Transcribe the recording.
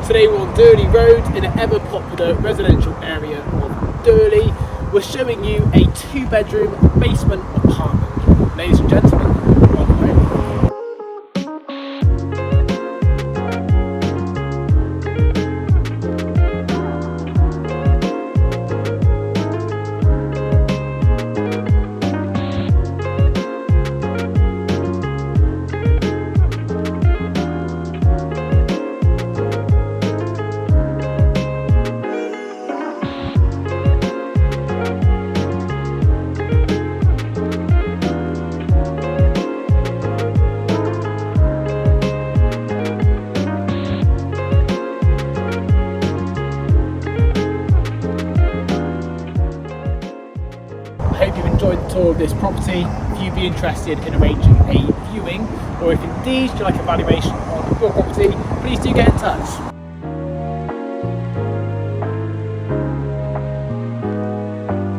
Today we're on Durleigh Road in an ever popular residential area of Durleigh. We're showing you a 2-bedroom basement apartment. Ladies and gentlemen, welcome home. I hope you've enjoyed the tour of this property. If you'd be interested in arranging a viewing, or if indeed you'd like a valuation on your property, please do get in touch.